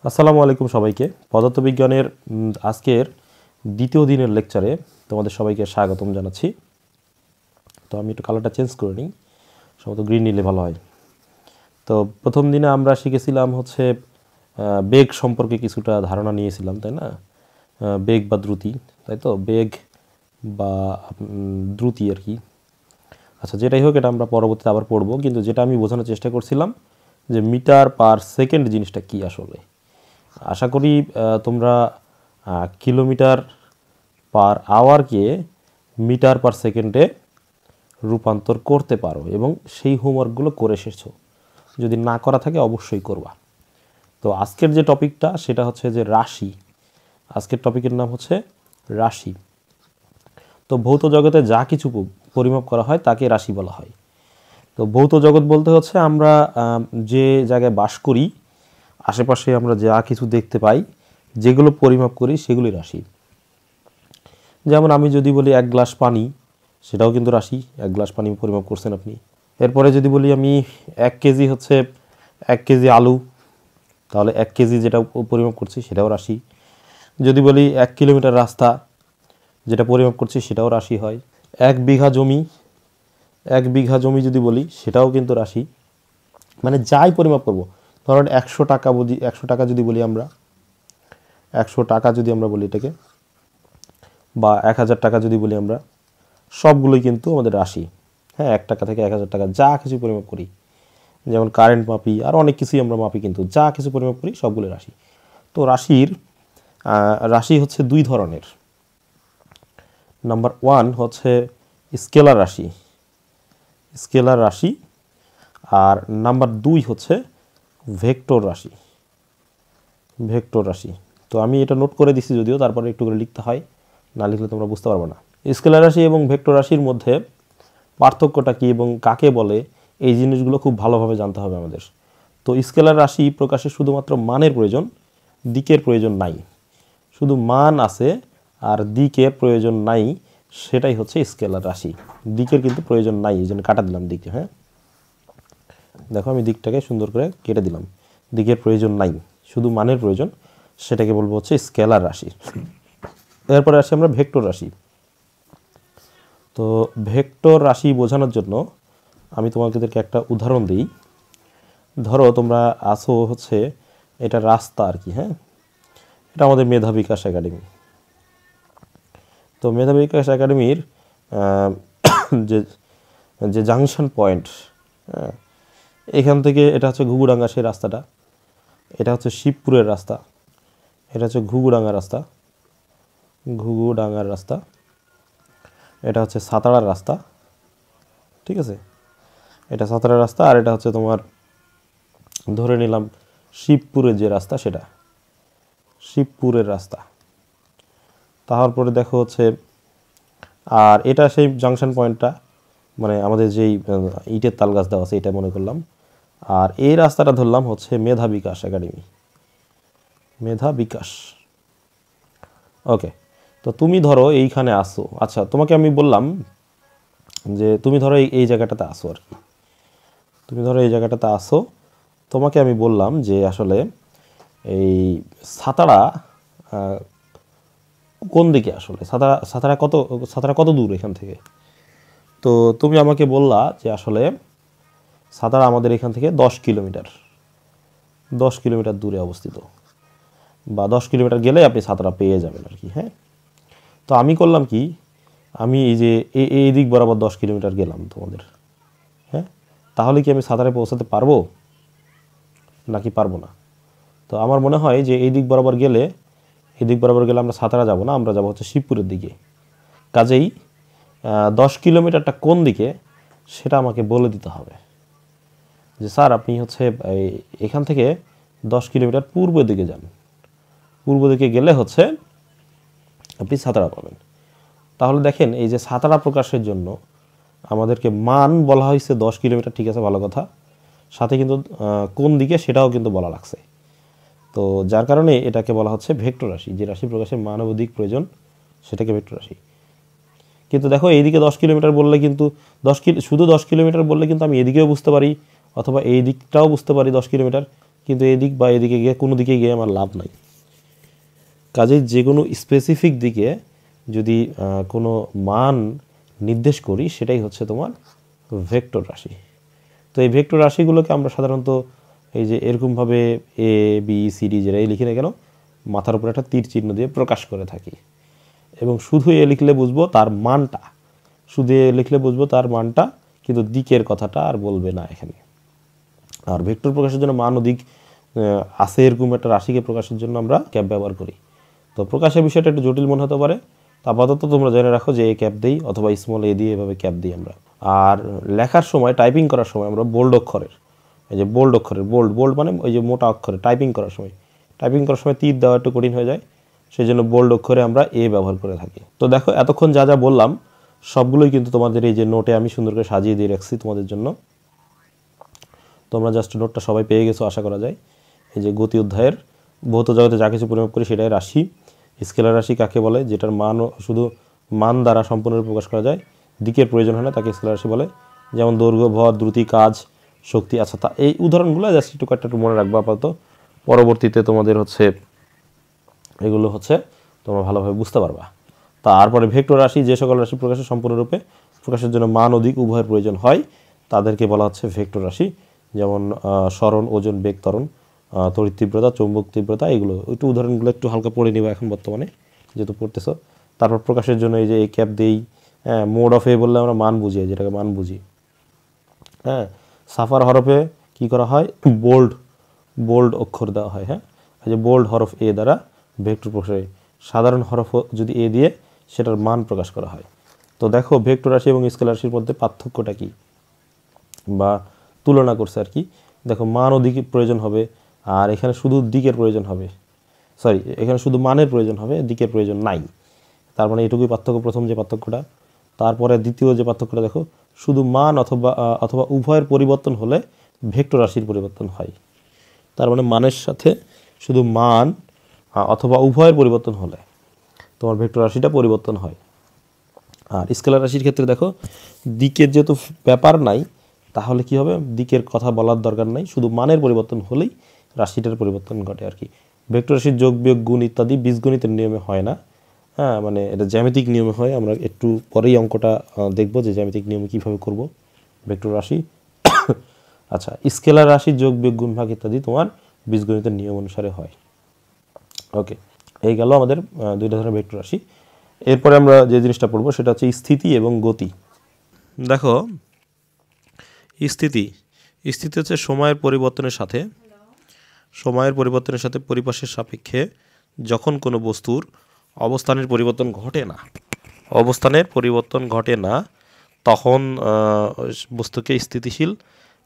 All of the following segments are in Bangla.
আসসালামু আলাইকুম সবাইকে। পদার্থবিজ্ঞানের আজকের দ্বিতীয় দিনের লেকচারে তোমাদের সবাইকে স্বাগতম জানাচ্ছি। তো আমি একটু কালারটা চেঞ্জ করে নিই, সম্ভবত গ্রিন নিলে ভালো হয়। তো প্রথম দিনে আমরা শিখেছিলাম হচ্ছে বেগ সম্পর্কে কিছুটা ধারণা নিয়েছিলাম, তাই না? বেগ বা দ্রুতি, তাই তো? বেগ বা দ্রুতি আর কি। আচ্ছা, যেটাই হোক, এটা আমরা পরবর্তীতে আবার পড়বো, কিন্তু যেটা আমি বোঝানোর চেষ্টা করছিলাম যে মিটার পার সেকেন্ড জিনিসটা কি আসলে। আশা করি তোমরা কিলোমিটার পার আওয়ারকে মিটার পার সেকেন্ডে রূপান্তর করতে পারো এবং সেই হোমওয়ার্কগুলো করে এসেছো। যদি না করা থাকে অবশ্যই করবা। তো আজকের যে টপিকটা সেটা হচ্ছে যে রাশি। আজকের টপিকের নাম হচ্ছে রাশি। তো ভৌত জগতে যা কিছু পরিমাপ করা হয় তাকে রাশি বলা হয়। তো ভৌত জগৎ বলতে হচ্ছে আমরা যে জায়গায় বাস করি, আশেপাশে আমরা যা কিছু দেখতে পাই, যেগুলো পরিমাপ করি সেগুলি রাশি। যেমন আমি যদি বলি 1 গ্লাস পানি, সেটাও কিন্তু রাশি। 1 গ্লাস পানি পরিমাপ করছেন আপনি। এরপরে যদি বলি আমি 1 কেজি হচ্ছে 1 কেজি আলু, তাহলে 1 কেজি যেটা পরিমাপ করছি সেটাও রাশি। যদি বলি 1 কিলোমিটার রাস্তা, যেটা পরিমাপ করছি সেটাও রাশি হয়। 1 বিঘা জমি, 1 বিঘা জমি যদি বলি সেটাও কিন্তু রাশি। মানে যাই পরিমাপ করব, ধরেন 100 টাকা বুঝি, 100 টাকা যদি বলি আমরা, 100 টাকা যদি আমরা বলি এটাকে, বা 1000 টাকা যদি বলি আমরা, সবগুলোই কিন্তু আমাদের রাশি। হ্যাঁ, 1 টাকা থেকে 1000 টাকা যা কিছু পরিমাপ করি, যেমন কারেন্ট মাপি, আর অনেক কিছুই আমরা মাপি, কিন্তু যা কিছু পরিমাপ করি সবগুলো রাশি। তো রাশি হচ্ছে 2 ধরনের। নাম্বার 1 হচ্ছে স্কেলার রাশি, স্কেলার রাশি। আর নাম্বার 2 হচ্ছে ভেক্টর রাশি, ভেক্টর রাশি। তো আমি এটা নোট করে দিছি, যদিও তারপরে একটু করে লিখতে হয়, না লিখলে তোমরা বুঝতে পারবে না। স্কেলার রাশি এবং ভেক্টর রাশির মধ্যে পার্থক্যটা কী এবং কাকে বলে, এই জিনিসগুলো খুব ভালোভাবে জানতে হবে আমাদের। তো স্কেলার রাশি প্রকাশে শুধুমাত্র মানের প্রয়োজন, দিকের প্রয়োজন নাই। শুধু মান আছে আর দিকের প্রয়োজন নাই, সেটাই হচ্ছে স্কেলার রাশি। দিকের কিন্তু প্রয়োজন নাই, এই জন্য কাটা দিলাম দিকে। হ্যাঁ, দেখো আমি দিকটাকে সুন্দর করে কেটে দিলাম। দিকের প্রয়োজন নাই, শুধু মানের প্রয়োজন, সেটাকে বলবো হচ্ছে স্কেলার রাশি। এরপরে আসি আমরা ভেক্টর রাশি। তো ভেক্টর রাশি বোঝানোর জন্য আমি তোমাদেরকে একটা উদাহরণ দিই। ধরো তোমরা আসো হচ্ছে, এটা রাস্তা আর কি। হ্যাঁ, এটা আমাদের মেধা বিকাশ একাডেমি। তো মেধা বিকাশ একাডেমির যে যে জাংশন পয়েন্ট, এখান থেকে এটা হচ্ছে ঘুঘুডাঙ্গা, সেই রাস্তাটা। এটা হচ্ছে শিবপুরের রাস্তা, এটা হচ্ছে ঘুঘুডাঙ্গার রাস্তা, ঘুঘুডাঙ্গার রাস্তা। এটা হচ্ছে সাতারার রাস্তা, ঠিক আছে? এটা সাতারার রাস্তা। আর এটা হচ্ছে তোমার, ধরে নিলাম শিবপুরের যে রাস্তা, সেটা শিবপুরের রাস্তা। তারপরে দেখো হচ্ছে, আর এটা সেই জাংশন পয়েন্টটা, মানে আমাদের যেই ইটের তাল গাছ দেওয়া আছে এটা মনে করলাম। আর এই রাস্তাটা ধরলাম হচ্ছে মেধা বিকাশ একাডেমি, মেধা বিকাশ। ওকে, তো তুমি ধরো এইখানে আসো। আচ্ছা, তোমাকে আমি বললাম যে তুমি ধরো এই জায়গাটাতে আসো আর কি। তুমি ধরো এই জায়গাটাতে আসো, তোমাকে আমি বললাম যে আসলে এই সাতারা কোন দিকে, আসলে সাতারা কত দূর এখান থেকে। তো তুমি আমাকে বললা যে আসলে সাতারা আমাদের এখান থেকে 10 কিলোমিটার, 10 কিলোমিটার দূরে অবস্থিত, বা 10 কিলোমিটার গেলে আপনি সাতারা পেয়ে যাবেন আর কি। হ্যাঁ, তো আমি করলাম কি, আমি এই যে এই দিক বরাবর 10 কিলোমিটার গেলাম তোমাদের। হ্যাঁ, তাহলে কি আমি সাতারায় পৌঁছাতে পারবো নাকি পারবো না? তো আমার মনে হয় যে এই দিক বরাবর গেলে আমরা সাতারা যাব না, আমরা যাব হচ্ছে শিবপুরের দিকে। কাজেই 10 কিলোমিটারটা কোন দিকে সেটা আমাকে বলে দিতে হবে। যে স্যার আপনি হচ্ছে এখান থেকে 10 কিলোমিটার পূর্ব দিকে যান, পূর্ব দিকে গেলে হচ্ছে আপনি সাতারা পাবেন। তাহলে দেখেন, এই যে সাতারা প্রকাশের জন্য আমাদেরকে মান বলা হয়েছে 10 কিলোমিটার, ঠিক আছে, ভালো কথা। সাথে কিন্তু কোন দিকে সেটাও কিন্তু বলা লাগছে। তো যার কারণে এটাকে বলা হচ্ছে ভেক্টর রাশি। যে রাশি প্রকাশে মান ও দিক প্রয়োজন, সেটাকে ভেক্টর রাশি। কিন্তু দেখো, এইদিকে 10 কিলোমিটার বললে কিন্তু শুধু 10 কিলোমিটার বললে কিন্তু আমি এদিকেও বুঝতে পারি, অথবা এই দিকটাও বুঝতে পারি 10 কিলোমিটার, কিন্তু এদিক বা এদিকে গিয়ে কোনো দিকে গিয়ে আমার লাভ নাই। কাজেই যে কোনো স্পেসিফিক দিকে যদি কোনো মান নির্দেশ করি সেটাই হচ্ছে তোমার ভেক্টর রাশি। তো এই ভেক্টর রাশিগুলোকে আমরা সাধারণত এই যে এরকমভাবে এ বি সি ডি যেটাই লিখি না কেন মাথার উপরে একটা তীর চিহ্ন দিয়ে প্রকাশ করে থাকি, এবং শুধু এ লিখলে বুঝবো তার মানটা, শুধু এ লিখলে বুঝবো তার মানটা, কিন্তু দিকের কথাটা আর বলবে না এখানে। আর ভেক্টর প্রকাশের জন্য মান ও দিক আছে এরকম একটা রাশিকে প্রকাশের জন্য আমরা ক্যাপ ব্যবহার করি। তো প্রকাশের বিষয়টা একটু জটিল মনে হতে পারে, আপাতত তোমরা জেনে রাখো যে এ ক্যাপ দিই অথবা স্মল এ দিয়ে এভাবে ক্যাপ দিই আমরা। আর লেখার সময়, টাইপিং করার সময় আমরা বোল্ড অক্ষরের, এই যে বোল্ড অক্ষরের, বোল্ড বোল্ড মানে ওই যে মোটা অক্ষরে টাইপিং করার সময় তীর দেওয়া একটু কঠিন হয়ে যায়, সেই জন্য বোল্ড অক্ষরে আমরা এ ব্যবহার করে থাকি। তো দেখো এতক্ষণ যা যা বললাম সবগুলোই কিন্তু তোমাদের এই যে নোটে আমি সুন্দর করে সাজিয়ে দিয়ে রাখছি তোমাদের জন্য। তোমরা জাস্ট নোটটা সবাই পেয়ে গেছো আশা করা যায়। এই যে গতি অধ্যায়ের ভৌত জগতে যা কিছু পরিমাপ করি সেটাই রাশি। স্কেলার রাশি কাকে বলে, যেটার মান শুধু মান দ্বারা সম্পূর্ণরূপে প্রকাশ করা যায়, দিকের প্রয়োজন হয় না, তাকে স্কেলার রাশি বলে। যেমন দৈর্ঘ্য, ভর, দ্রুতি, কাজ, শক্তি। আচ্ছা, তা এই উদাহরণগুলো জাস্ট একটু কয়েকটা মনে রাখবা আপাতত, পরবর্তীতে তোমাদের হচ্ছে এগুলো হচ্ছে তোমরা ভালোভাবে বুঝতে পারবা। তারপরে ভেক্টর রাশি, যে সকল রাশি প্রকাশের সম্পূর্ণরূপে প্রকাশের জন্য মান ও দিক উভয়ের প্রয়োজন হয় তাদেরকে বলা হচ্ছে ভেক্টর রাশি। যেমন সরণ, ওজন, বেগ, ত্বরণ, তড়িৎ তীব্রতা, চৌম্বক তীব্রতা, এগুলো একটু উদাহরণগুলো একটু হালকা পড়ে নিবা এখন বর্তমানে যেহেতু পড়তেছো। তারপর প্রকাশের জন্য এই যে এই ক্যাপ দেই, হ্যাঁ, মোড অফ এ বললে আমরা মান বুঝি, যেটাকে মান বুঝি। হ্যাঁ, সাফার হরফে কি করা হয়, বোল্ড অক্ষর দেওয়া হয়। হ্যাঁ, এই যে বোল্ড হরফ এ দ্বারা ভেক্টর প্রকাশে, সাধারণ হরফ যদি এ দিয়ে সেটার মান প্রকাশ করা হয়। তো দেখো ভেক্টর রাশি এবং স্কেলার রাশির মধ্যে পার্থক্যটা কি বা তুলনা করছে আর কি। দেখো মান ও দিকের প্রয়োজন হবে, আর এখানে শুধু দিকের প্রয়োজন হবে, এখানে শুধু মানের প্রয়োজন হবে, দিকের প্রয়োজন নাই। তার মানে এটুকুই পার্থক্য, প্রথম যে পার্থক্যটা। তারপরে দ্বিতীয় যে পার্থক্যটা দেখো, শুধু মান অথবা উভয়ের পরিবর্তন হলে ভেক্টর রাশির পরিবর্তন হয়। তার মানে মানের সাথে শুধু মান অথবা উভয়ের পরিবর্তন হলে তোমার ভেক্টর রাশিটা পরিবর্তন হয়। আর স্কেলার রাশির ক্ষেত্রে দেখো দিকের যেহেতু ব্যাপার নাই, তাহলে কি হবে, দিকের কথা বলার দরকার নাই, শুধু মানের পরিবর্তন হলেই রাশিটার পরিবর্তন ঘটে আর কি। ভেক্টর রাশির যোগ, বিয়োগ, গুণ ইত্যাদি বীজগণিতের নিয়মে হয় না। হ্যাঁ, মানে এটা জ্যামিতিক নিয়মে হয়। আমরা একটু পরেই অঙ্কটা দেখব যে জ্যামিতিক নিয়মে কীভাবে করব ভেক্টর রাশি। আচ্ছা, স্কেলার রাশির যোগ, বিয়োগ, গুণ, ভাগ ইত্যাদি তোমার বীজগণিতের নিয়ম অনুসারে হয়। ওকে, এই গেল আমাদের দুইটা ধরনের ভেক্টর রাশি। এরপরে আমরা যে জিনিসটা পড়বো সেটা হচ্ছে স্থিতি এবং গতি। দেখো স্থিতি হচ্ছে সময়ের পরিবর্তনের সাথে পরিপাশের সাপেক্ষে যখন কোনো বস্তুর অবস্থানের পরিবর্তন ঘটে না তখন বস্তুকে স্থিতিশীল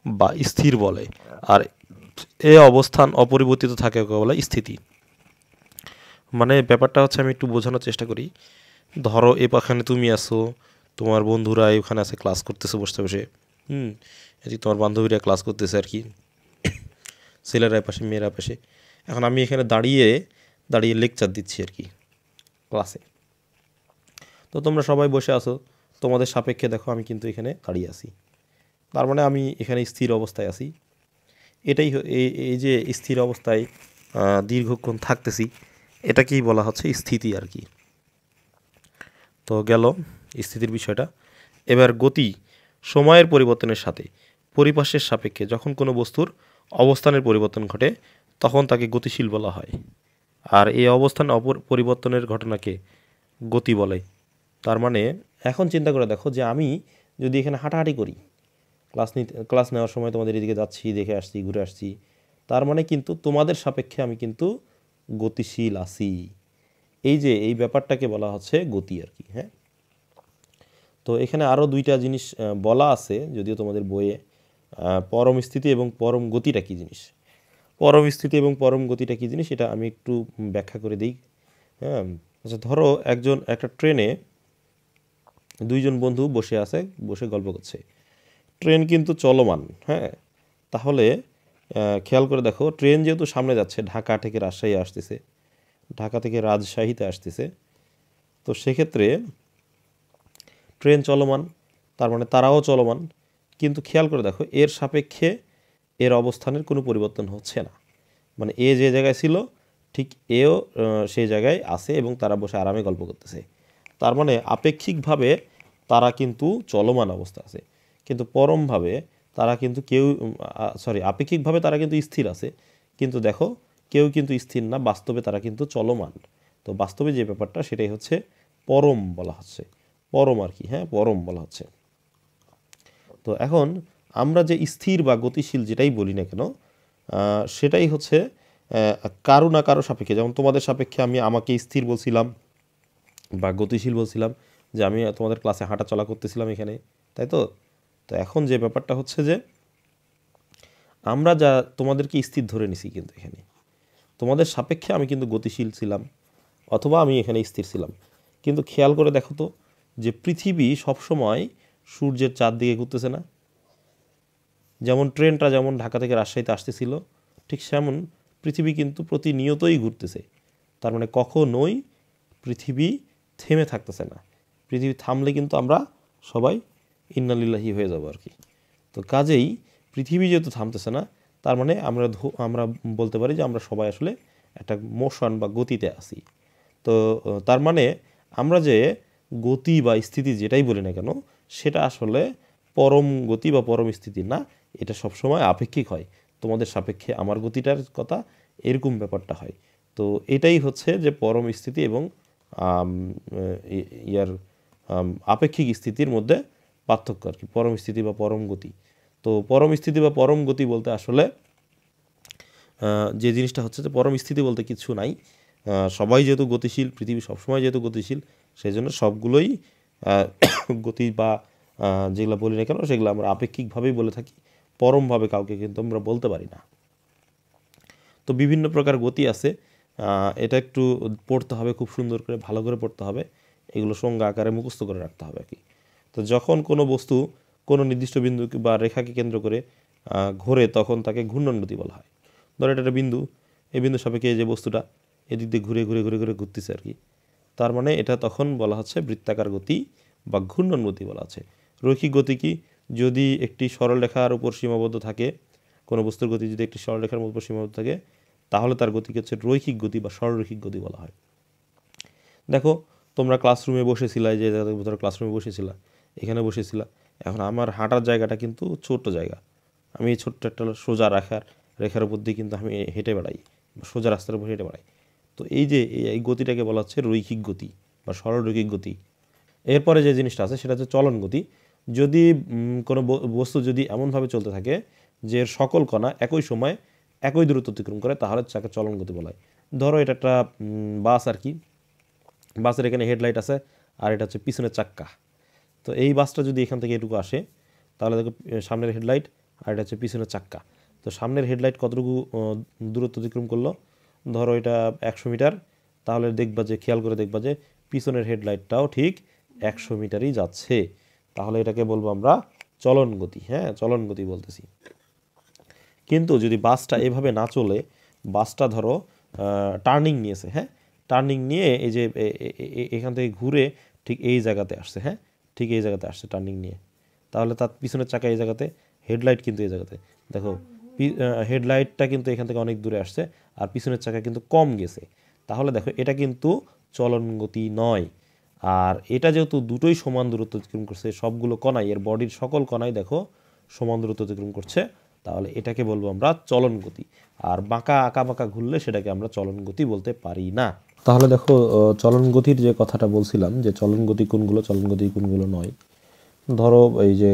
বা স্থির বলে, আর এ অবস্থান অপরিবর্তিত থাকে বলে স্থিতি। মানে ব্যাপারটা হচ্ছে, আমি একটু বোঝানোর চেষ্টা করি। ধরো এখানে তুমি আসো, তোমার বন্ধুরা এখানে আছে, ক্লাস করতেছে বসে বসে, এই তোমার বান্ধবীরা ক্লাস করতেছে আর কি, ছেলেরা পাশে মেয়েরা পাশে। এখন আমি এখানে দাঁড়িয়ে লেকচার দিচ্ছি আর কি ক্লাসে। তো তোমরা সবাই বসে আসো, তোমাদের সাপেক্ষে দেখো আমি কিন্তু এখানে দাঁড়িয়ে আছি, তার মানে আমি এখানে স্থির অবস্থায় আছি। এটাই এই যে স্থির অবস্থায় দীর্ঘক্ষণ থাকতেছি, এটাকেই বলা হচ্ছে স্থিতি আর কি। তো গেল স্থিতির বিষয়টা। এবার গতি, সময়ের পরিবর্তনের সাথে পরিপাশের সাপেক্ষে যখন কোনো বস্তুর অবস্থানের পরিবর্তন ঘটে তখন তাকে গতিশীল বলা হয়, আর এই অবস্থান পরিবর্তনের ঘটনাকে গতি বলে। তার মানে এখন চিন্তা করে দেখো যে আমি যদি এখানে হাঁটাহাঁটি করি, ক্লাস নেওয়ার সময় তোমাদের এদিকে যাচ্ছি, দেখে আসছি, ঘুরে আসছি, তার মানে কিন্তু তোমাদের সাপেক্ষে আমি কিন্তু গতিশীল আছি। এই ব্যাপারটাকে বলা হচ্ছে গতি আর কি। হ্যাঁ, তো এখানে আরও দুইটা জিনিস বলা আছে, যদিও তোমাদের বইয়ে, পরম স্থিতি এবং পরম গতিটা কী জিনিস। পরম স্থিতি এবং পরম গতিটা কী জিনিস এটা আমি একটু ব্যাখ্যা করে দিই। হ্যাঁ, আচ্ছা, ধরো একটা ট্রেনে দুইজন বন্ধু বসে গল্প করছে, ট্রেন কিন্তু চলমান। হ্যাঁ, তাহলে খেয়াল করে দেখো, ট্রেন যেহেতু সামনে যাচ্ছে, ঢাকা থেকে রাজশাহী আসতেছে, ঢাকা থেকে রাজশাহীতে আসতেছে, তো সেক্ষেত্রে ট্রেন চলমান, তার মানে তারাও চলমান, কিন্তু খেয়াল করে দেখো এর সাপেক্ষে এর অবস্থানের কোনো পরিবর্তন হচ্ছে না। মানে এ যে জায়গায় ছিল ঠিক এও সেই জায়গায় আছে এবং তারা বসে আরামে গল্প করতেছে। তার মানে আপেক্ষিকভাবে তারা কিন্তু চলমান অবস্থা আছে, কিন্তু পরমভাবে তারা কিন্তু কেউ আপেক্ষিকভাবে তারা কিন্তু স্থির আছে, কিন্তু দেখো কেউ কিন্তু স্থির না, বাস্তবে তারা কিন্তু চলমান। তো বাস্তবে যে ব্যাপারটা সেটাই হচ্ছে পরম বলা হচ্ছে, পরম আর কি, হ্যাঁ পরম বলা হচ্ছে। তো এখন আমরা যে স্থির বা গতিশীল যেটাই বলি না কেন, সেটাই হচ্ছে কারো না কারো সাপেক্ষে। যেমন তোমাদের সাপেক্ষে আমি আমাকে স্থির বলছিলাম বা গতিশীল বলছিলাম, যে আমি তোমাদের ক্লাসে হাঁটা চলা করতেছিলাম এখানে, তাই তো। তো এখন যে ব্যাপারটা হচ্ছে যে আমরা যা তোমাদেরকে স্থির ধরে নিছি, কিন্তু এখানে তোমাদের সাপেক্ষে আমি কিন্তু গতিশীল ছিলাম অথবা আমি এখানে স্থির ছিলাম। কিন্তু খেয়াল করে দেখো তো যে পৃথিবী সবসময় সূর্যের চারদিকে ঘুরতেছে না। যেমন ট্রেনটা যেমন ঢাকা থেকে রাজশাহীতে আসতেছিল, ঠিক সেমন পৃথিবী কিন্তু প্রতিনিয়তই ঘুরতেছে। তার মানে কখনোই পৃথিবী থেমে থাকতেছে না। পৃথিবী থামলে কিন্তু আমরা সবাই ইন্নালিল্লাহি হয়ে যাব আর কি। তো কাজেই পৃথিবী যেহেতু থামতেছে না, তার মানে আমরা বলতে পারি যে আমরা সবাই আসলে একটা মোশন বা গতিতে আছি। তো তার মানে আমরা যে গতি বা স্থিতি যেটাই বলি না কেন, সেটা আসলে পরম গতি বা পরম স্থিতি না, এটা সবসময় আপেক্ষিক হয়। তোমাদের সাপেক্ষে আমার গতিটার কথা, এরকম ব্যাপারটা হয়। তো এটাই হচ্ছে যে পরম স্থিতি এবং ইয়ার আপেক্ষিক স্থিতির মধ্যে পার্থক্য আর কি, পরম স্থিতি বা পরম গতি। তো পরম স্থিতি বা পরম গতি বলতে আসলে যে জিনিসটা হচ্ছে যে পরম স্থিতি বলতে কিছু নাই। সবাই যেহেতু গতিশীল, পৃথিবী সবসময় যেহেতু গতিশীল, সেই জন্য সবগুলোই গতি বা যেগুলো বলি না কেন সেগুলো আমরা আপেক্ষিকভাবেই বলে থাকি, পরমভাবে কাউকে কিন্তু আমরা বলতে পারি না। তো বিভিন্ন প্রকার গতি আছে, এটা একটু পড়তে হবে, খুব সুন্দর করে ভালো করে পড়তে হবে, এগুলো সংজ্ঞা আকারে মুখস্থ করে রাখতে হবে আর কি। তো যখন কোনো বস্তু কোনো নির্দিষ্ট বিন্দু বা রেখাকে কেন্দ্র করে ঘোরে, তখন তাকে ঘূর্ণন গতি বলা হয়। ধরো এটা একটা বিন্দু, এই বিন্দু সাপেক্ষে যে বস্তুটা এদিক দিয়ে ঘুরে ঘুরে ঘুরে ঘুরে ঘুরতেছে আর কি, তার মানে এটা তখন বলা হচ্ছে বৃত্তাকার গতি বা ঘূর্ণন গতি বলা হচ্ছে। রৈখিক গতি কি? যদি একটি সরলরেখার উপর সীমাবদ্ধ থাকে, কোনো বস্তুর গতি যদি একটি সরলরেখার উপর সীমাবদ্ধ থাকে, তাহলে তার গতিকে হচ্ছে রৈখিক গতি বা সরলরৈখিক গতি বলা হয়। দেখো তোমরা ক্লাসরুমে বসেছিলা, যে ধরো ক্লাসরুমে বসেছিলা, এখানে বসেছিলা, এখন আমার হাঁটার জায়গাটা কিন্তু ছোট্ট জায়গা, আমি এই ছোট্ট একটা সোজা রেখার উপর দিয়ে কিন্তু আমি হেঁটে বেড়াই, সোজা রাস্তার উপর হেঁটে বেড়াই। তো এই যে এই গতিটাকে বলা হচ্ছে রৈখিক গতি বা সরলরৈখিক গতি। এরপরে যে জিনিসটা আছে সেটা হচ্ছে চলন গতি। যদি কোনো বস্তু যদি এমনভাবে চলতে থাকে যে এর সকল কণা একই সময় একই দূরত্ব অতিক্রম করে, তাহলে তাকে চলন গতি বলা হয়। ধরো এটা একটা বাস আর কি, বাসের এখানে হেডলাইট আছে আর এটা হচ্ছে পিছনের চাক্কা। তো এই বাসটা যদি এখান থেকে এটুকু আসে, তাহলে দেখো সামনের হেডলাইট আর এটা হচ্ছে পিছনের চাক্কা। তো সামনের হেডলাইট কতটুকু দূরত্ব অতিক্রম করলো, ধরো এটা 100 মিটার, তাহলে দেখবা যে খেয়াল করে দেখবা যে পিছনের হেডলাইটটাও ঠিক 100 মিটারই যাচ্ছে। তাহলে এটাকে বলবো আমরা চলন গতি, হ্যাঁ চলন গতি বলতেছি। কিন্তু যদি বাসটা এভাবে না চলে, বাসটা ধরো টার্নিং নিয়েছে, হ্যাঁ টার্নিং নিয়ে এই যে এখান থেকে ঘুরে ঠিক এই জায়গাতে আসছে, হ্যাঁ ঠিক এই জায়গাতে আসছে টার্নিং নিয়ে, তাহলে তার পিছনের চাকা এই জায়গাতে, হেডলাইট কিন্তু এই জায়গাতে, দেখো হেডলাইটটা কিন্তু এখান থেকে অনেক দূরে আসছে আর পিছনের চাকা কিন্তু কম গেছে, তাহলে দেখো এটা কিন্তু চলন গতি নয়। আর এটা যেহেতু দুটোই সমান দূরত্ব অতিক্রম করছে, সবগুলো কণাই, এর বডির সকল কণাই দেখো সমান দূরত্ব অতিক্রম করছে, তাহলে এটাকে বলবো আমরা চলন গতি। আর বাঁকা আঁকা বাঁকা ঘুরলে সেটাকে আমরা চলন গতি বলতে পারি না। তাহলে দেখো চলন গতির যে কথাটা বলছিলাম, যে চলন গতি কোনগুলো, চলন গতি কোনগুলো নয়। ধরো এই যে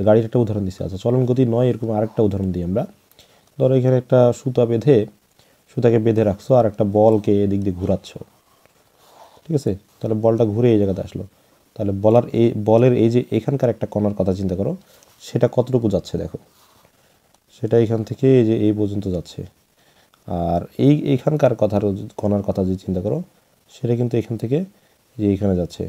গাড়ির একটা উদাহরণ দিচ্ছি, আচ্ছা চলন গতি নয় এরকম আরেকটা উদাহরণ দিই আমরা। ধরো এখানে একটা সুতাকে বেঁধে রাখছো আর একটা বলকে এদিক দিয়ে ঘুরাচ্ছ, ঠিক আছে, তাহলে বলটা ঘুরে এই জায়গাতে আসলো, তাহলে বলের এই যে এখানকার একটা কণার কথা চিন্তা করো, সেটা কতটুকু যাচ্ছে দেখো, সেটা এখান থেকে এই যে এই পর্যন্ত যাচ্ছে। আর এইখানকার কণার কথা যদি চিন্তা করো, সেটা কিন্তু এখান থেকে যে এইখানে যাচ্ছে,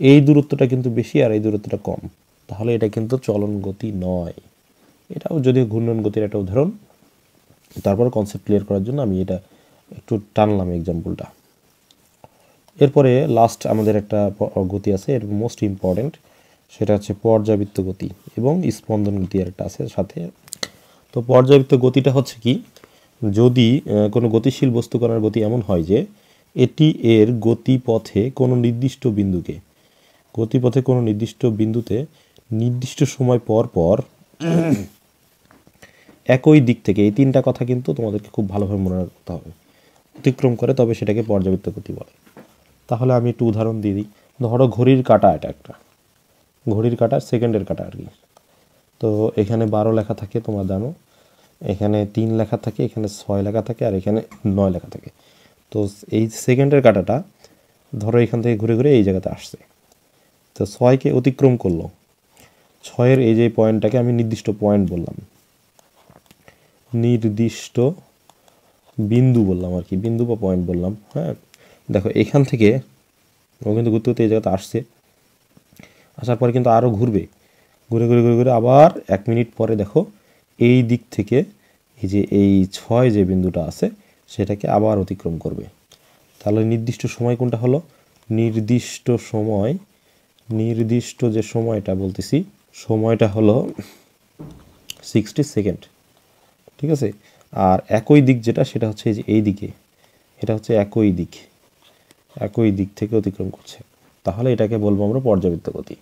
এই দূরত্বটা কিন্তু বেশি আর এই দূরত্বটা কম, তাহলে এটা কিন্তু চলন গতি নয়। এটাও যদি ঘূর্ণন গতির একটা উদাহরণ, তারপর কনসেপ্ট ক্লিয়ার করার জন্য আমি এটা একটু টানলাম এক্সাম্পলটা। এরপরে লাস্ট আমাদের একটা গতি আছে, এর মোস্ট ইম্পর্টেন্ট, সেটা হচ্ছে পর্যাবৃত্ত গতি এবং স্পন্দন গতি আর একটা আছে সাথে। তো পর্যায়বৃত্ত গতিটা হচ্ছে কি, যদি কোনো গতিশীল বস্তু কণার গতি এমন হয় যে এটি এর গতিপথে কোনো নির্দিষ্ট বিন্দুতে নির্দিষ্ট সময় পর পর একই দিক থেকে, এই তিনটা কথা কিন্তু তোমাদেরকে খুব ভালোভাবে মনে রাখতে হবে, অতিক্রম করে, তবে সেটাকে পর্যাবৃত্ত গতি বলে। তাহলে আমি একটু উদাহরণ দিয়ে দিই। ধরো ঘড়ির কাঁটা, এটা একটা ঘড়ির কাঁটা, সেকেন্ডের কাঁটা আর কি। তো এখানে 12 লেখা থাকে, তোমরা জানো, এখানে 3 লেখা থাকে, এখানে 6 লেখা থাকে, আর এখানে 9 লেখা থাকে। তো এই সেকেন্ডের কাঁটাটা ধরো এখান থেকে ঘুরে ঘুরে এই জায়গাতে আসছে, তো 6কে অতিক্রম করলো। 6-এর এই যে পয়েন্টটাকে আমি নির্দিষ্ট পয়েন্ট বললাম, নির্দিষ্ট বিন্দু বললাম আর কি, বিন্দু বা পয়েন্ট বললাম। হ্যাঁ, দেখো এখান থেকে ও কিন্তু ঘুরতে ঘুরতে এই জায়গাতে আসছে, আসার পরে কিন্তু আরও ঘুরবে, ঘুরে ঘুরে ঘুরে ঘুরে আবার 1 মিনিট পরে দেখো এই দিক থেকে এই যে এই 6 যে বিন্দুটা আছে সেটাকে আবার অতিক্রম করবে। তাহলে নির্দিষ্ট সময় কোনটা হলো? নির্দিষ্ট যে সময়টা বলতেছি, সময়টা হলো 60 সেকেন্ড, ঠিক আছে। আর একই দিক যেটা, সেটা হচ্ছে এই যে এই দিকে, এটা হচ্ছে একই দিক থেকে অতিক্রম করছে। তাহলে এটাকে বলবো আমরা পর্যাবৃত্ত গতি।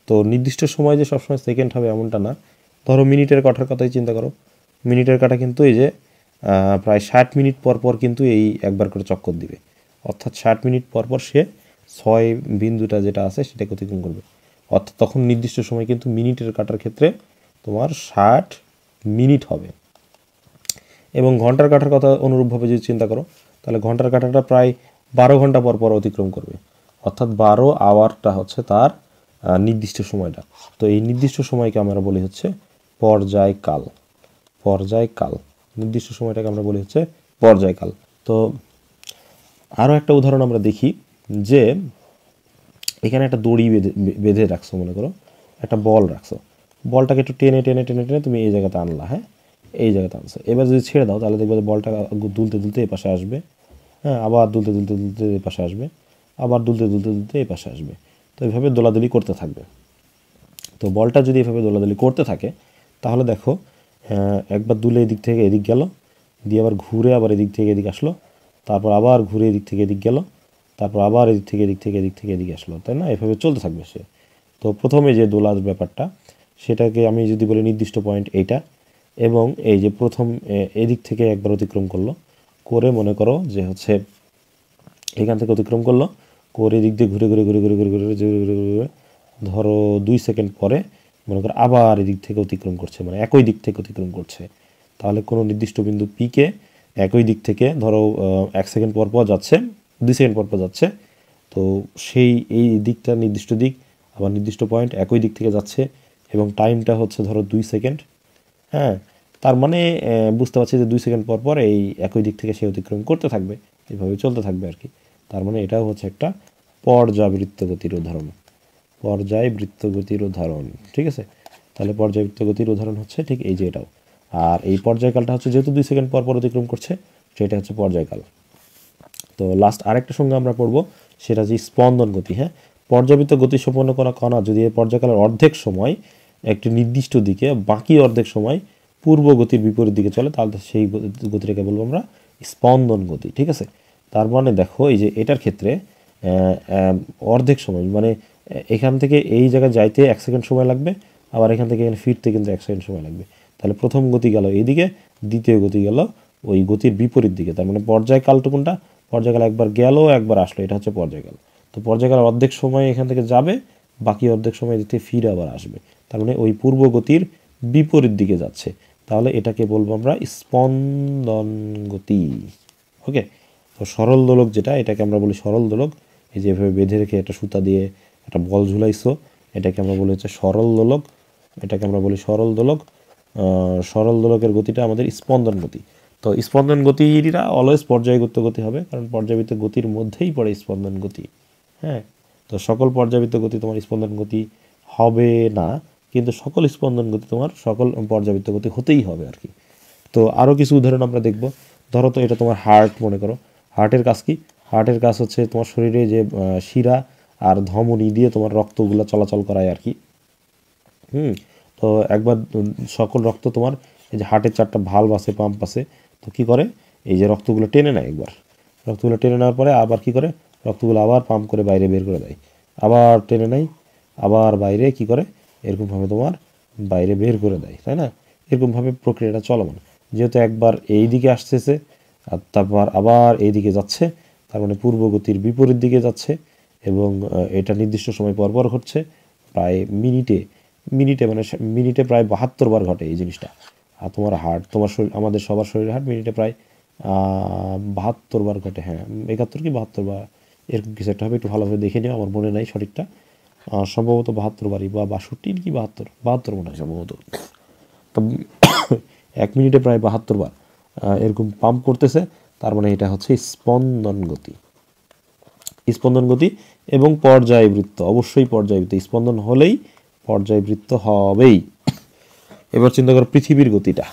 তো নির্দিষ্ট সময় যে সবসময় সেকেন্ড হবে এমনটা না। ধরো মিনিটের কাঁটার কথাই চিন্তা করো, মিনিটের কাঁটা কিন্তু এই যে প্রায় 60 মিনিট পর পর কিন্তু এই একবার করে চক্কর দিবে, অর্থাৎ 60 মিনিট পর পর সে 6 বিন্দুটা যেটা আছে সেটাকে অতিক্রম করবে। অর্থাৎ তখন নির্দিষ্ট সময় কিন্তু মিনিটের কাঁটার ক্ষেত্রে তোমার 60 মিনিট হবে। এবং ঘন্টার কাঁটার কথা অনুরূপভাবে যদি চিন্তা করো, তাহলে ঘন্টার কাঁটাটা প্রায় 12 ঘন্টা পর পর অতিক্রম করবে, অর্থাৎ 12 আওয়ারটা হচ্ছে তার নির্দিষ্ট সময়টা। তো এই নির্দিষ্ট সময়কে আমরা বলি হচ্ছে পর্যায়কাল। নির্দিষ্ট সময়টাকে আমরা বলি হচ্ছে পর্যায়কাল। তো আরও একটা উদাহরণ আমরা দেখি, যে এখানে একটা দড়ি বেঁধে রাখছো, মনে করো একটা বল রাখছো, বলটাকে একটু টেনে টেনে টেনে টেনে তুমি এই জায়গাতে আনলা, হ্যাঁ, এই জায়গাতে আনছো। এবার যদি ছেড়ে দাও তাহলে দেখবে বলটা দুলতে দুলতে এই পাশে আসবে, হ্যাঁ, আবার দুলতে দুলতে দুলতে এই পাশে আসবে, আবার দুলতে দুলতে দুলতে এই পাশে আসবে। তো এইভাবে দোলাদুলি করতে থাকবে। তো বলটা যদি এভাবে দোলাদুলি করতে থাকে তাহলে দেখো একবার দুলে এদিক থেকে এদিক গেল, দিয়ে আবার ঘুরে আবার এদিক থেকে এদিক আসলো, তারপর আবার ঘুরে এদিক থেকে এদিক গেল, তারপর আবার এদিক থেকে এদিকে আসলো, তাই না? এভাবে চলতে থাকবে সে। তো প্রথমে যে দোলার ব্যাপারটা, সেটাকে আমি যদি বলি নির্দিষ্ট পয়েন্ট এইটা, এবং এই যে প্রথম এদিক থেকে একবার অতিক্রম করলো, করে মনে করো যে হচ্ছে এখান থেকে অতিক্রম করলো, করে এদিক দিয়ে ঘুরে ঘুরে ঘুরে ঘুরে ঘুরে ঘুরে ঘুরে ঘুরে ধরো 2 সেকেন্ড পরে মনে করো আবার এদিক থেকে অতিক্রম করছে, মানে একই দিক থেকে অতিক্রম করছে। তাহলে কোনো নির্দিষ্ট বিন্দু পিকে একই দিক থেকে ধরো 1 সেকেন্ড পর পর যাচ্ছে, 2 সেকেন্ড পর পর যাচ্ছে, তো সেই এই দিকটা নির্দিষ্ট দিক, আবার নির্দিষ্ট পয়েন্ট একই দিক থেকে যাচ্ছে, এবং টাইমটা হচ্ছে ধরো 2 সেকেন্ড। হ্যাঁ, তার মানে বুঝতে পারছি যে 2 সেকেন্ড পর পর এই একই দিক থেকে সে অতিক্রম করতে থাকবে, এভাবে চলতে থাকবে আর কি। তার মানে এটাও হচ্ছে একটা পর্যাবৃত্ত গতির উদাহরণ, ঠিক আছে। তাহলে পর্যাবৃত্ত গতির উদাহরণ হচ্ছে ঠিক এই যে এটাও। আর এই পর্যায়কালটা হচ্ছে যেহেতু 2 সেকেন্ড পর পর অতিক্রম করছে, সেটা হচ্ছে পর্যায়কাল। তো লাস্ট আরেকটা সঙ্গে আমরা পড়বো, সেটা হচ্ছে স্পন্দন গতি। হ্যাঁ, পর্যাবৃত্ত গতি সম্পন্ন করা কণা যদি এই পর্যায়কালের অর্ধেক সময় একটি নির্দিষ্ট দিকে, বাকি অর্ধেক সময় পূর্ব গতির বিপরীত দিকে চলে, তাহলে সেই গতিটাকে বলবো আমরা স্পন্দন গতি, ঠিক আছে। তার মানে দেখো এই যে এটার ক্ষেত্রে অর্ধেক সময়, মানে এখান থেকে এই জায়গায় যাইতে 1 সেকেন্ড সময় লাগবে, আবার এখান থেকে এখানে ফিরতে কিন্তু 1 সেকেন্ড সময় লাগবে। তাহলে প্রথম গতি গেল এইদিকে, দ্বিতীয় গতি গেল ওই গতির বিপরীত দিকে। তার মানে পর্যায়কালটা কোনটা? পর্যায়কাল একবার গেল একবার আসলো, এটা হচ্ছে পর্যায়কাল। তো পর্যায়কাল অর্ধেক সময় এখান থেকে যাবে, বাকি অর্ধেক সময় দিতে ফিরে আবার আসবে, তার মানে ওই পূর্ব গতির বিপরীত দিকে যাচ্ছে। তাহলে এটাকে বলবো আমরা স্পন্দন গতি। ওকে, তো সরল দোলক যেটা, এটাকে আমরা বলি সরল দোলক। এই যে এভাবে বেঁধে রেখে একটা সুতা দিয়ে একটা বল ঝুলাইছো, এটাকে আমরা বলি হচ্ছে সরল দোলক, এটাকে আমরা বলি সরল দোলক। সরল দোলকের গতিটা আমাদের স্পন্দন গতি। তো স্পন্দন গতিটা অলওয়েজ পর্যায়বৃত্ত গতি হবে, কারণ পর্যায়বৃত্ত গতির মধ্যেই পড়ে স্পন্দন গতি। হ্যাঁ, তো সকল পর্যায়বৃত্ত গতি তোমার স্পন্দন গতি হবে না, কিন্তু সকল স্পন্দন গতি তোমার সকল পর্যায়বৃত্ত গতি হতেই হবে আর কি। তো আরও কিছু উদাহরণ আমরা দেখব। ধরো তো এটা তোমার হার্ট, মনে করো হার্টের কাজ কি? হার্টের কাজ হচ্ছে তোমার শরীরে যে শিরা আর ধমনী দিয়ে তোমার রক্তগুলো চলাচল করায় আর কি। তো একবার সকল রক্ত তোমার এই যে হার্টের 4টা ভালভ আছে, পাম্প আছে, তো কী করে এই যে রক্তগুলো টেনে নেয়, একবার রক্তগুলো টেনে নেওয়ার পরে আবার কী করে রক্তগুলো আবার পাম্প করে বাইরে বের করে দেয়, আবার টেনে নেয়, আবার বাইরে কী করে এরকমভাবে তোমার বাইরে বের করে দেয়, তাই না? এরকমভাবে প্রক্রিয়াটা চলমান। যেহেতু একবার এই দিকে আসতেছে আর তারপর আবার এই দিকে যাচ্ছে, তার মানে পূর্বগতির বিপরীত দিকে যাচ্ছে, এবং এটা নির্দিষ্ট সময় পর পর ঘটছে, প্রায় মিনিটে মানে মিনিটে প্রায় 72 বার ঘটে এই জিনিসটা। আর তোমার হার্ট, তোমার শরীর, আমাদের সবার শরীরের হার্ট মিনিটে প্রায় 72 বার ঘটে, হ্যাঁ 71 কি 72 বার এরকম কিছু একটা হবে, একটু ভালোভাবে দেখে নিও, আমার মনে নাই সঠিকটা, সম্ভবত 72 বারই বা 62 কি 72 মনে হয় সম্ভবত। তো 1 মিনিটে প্রায় 72 বার এরকম পাম্প করতেছে, তার মানে এটা হচ্ছে স্পন্দন গতি। স্পন্দন গতি এবং পর্যায়বৃত্ত, অবশ্যই পর্যায়বৃত্ত, স্পন্দন হলেই পর্যায়বৃত্ত হবেই। এবার চিন্তা করো পৃথিবীর গতিটা।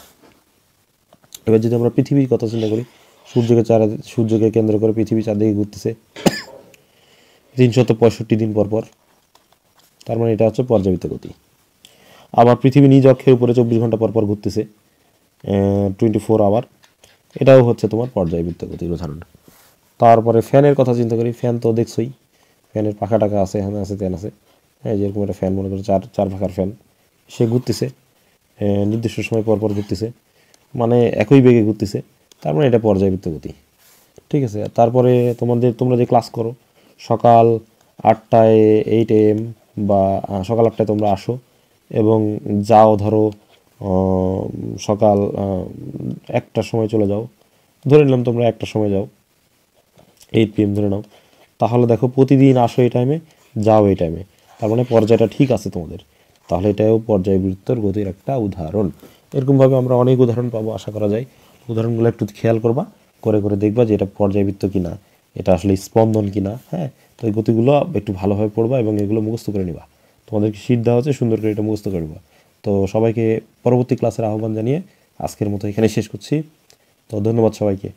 এবার যদি আমরা পৃথিবীর কথা চিন্তা করি, সূর্যকে কেন্দ্র করে পৃথিবী চারদিকে ঘুরতেছে 365 দিন পর পর, তার মানে এটা হচ্ছে পর্যায়বৃত্ত গতি। আবার পৃথিবী নিজ অক্ষের উপরে 24 ঘন্টা পর পর ঘুরতেছে 24 আওয়ার, এটাও হচ্ছে তোমার পর্যায়বৃত্ত গতির উদাহরণ। তারপরে ফ্যানের কথা চিন্তা করি, ফ্যান তো দেখছোই, ফ্যানের পাখা টাকা আছে, হ্যাঁ আছে, তেন আছে, হ্যাঁ যেরকম একটা ফ্যান মনে করো চার পাখার ফ্যান, সে ঘুরতেছে নির্দিষ্ট সময় পর পর ঘুরতেছে, মানে একই বেগে ঘুরতেছে, তার মানে এটা পর্যায়বৃত্ত গতি, ঠিক আছে। তারপরে তোমরা যে ক্লাস করো সকাল 8টায় 8 AM বা সকাল 8টায় তোমরা আসো এবং যাও ধরো সকাল 1টার সময় চলে যাও, ধরে নিলাম তোমরা 1টার সময় যাও, 8 PM ধরে নাও, তাহলে দেখো প্রতিদিন আসো এই টাইমে, যাও এই টাইমে, তার মানে পর্যায়টা ঠিক আছে তোমাদের, তাহলে এটাও পর্যায়বৃত্তর গতির একটা উদাহরণ। এরকমভাবে আমরা অনেক উদাহরণ পাবো আশা করা যায়। উদাহরণগুলো একটু খেয়াল করবা, করে করে দেখবা যে এটা পর্যায়বৃত্ত কিনা, এটা আসলে স্পন্দন কিনা, হ্যাঁ। তো এই গতিগুলো একটু ভালোভাবে পড়বা এবং এগুলো মুখস্থ করে নিবা। তোমাদেরকে শীট দেওয়া হচ্ছে, সুন্দর করে এটা মুখস্থ করে নিবা। তো সবাইকে পরবর্তী ক্লাসের আহ্বান জানিয়ে আজকের মতো এখানে শেষ করছি। তো ধন্যবাদ সবাইকে।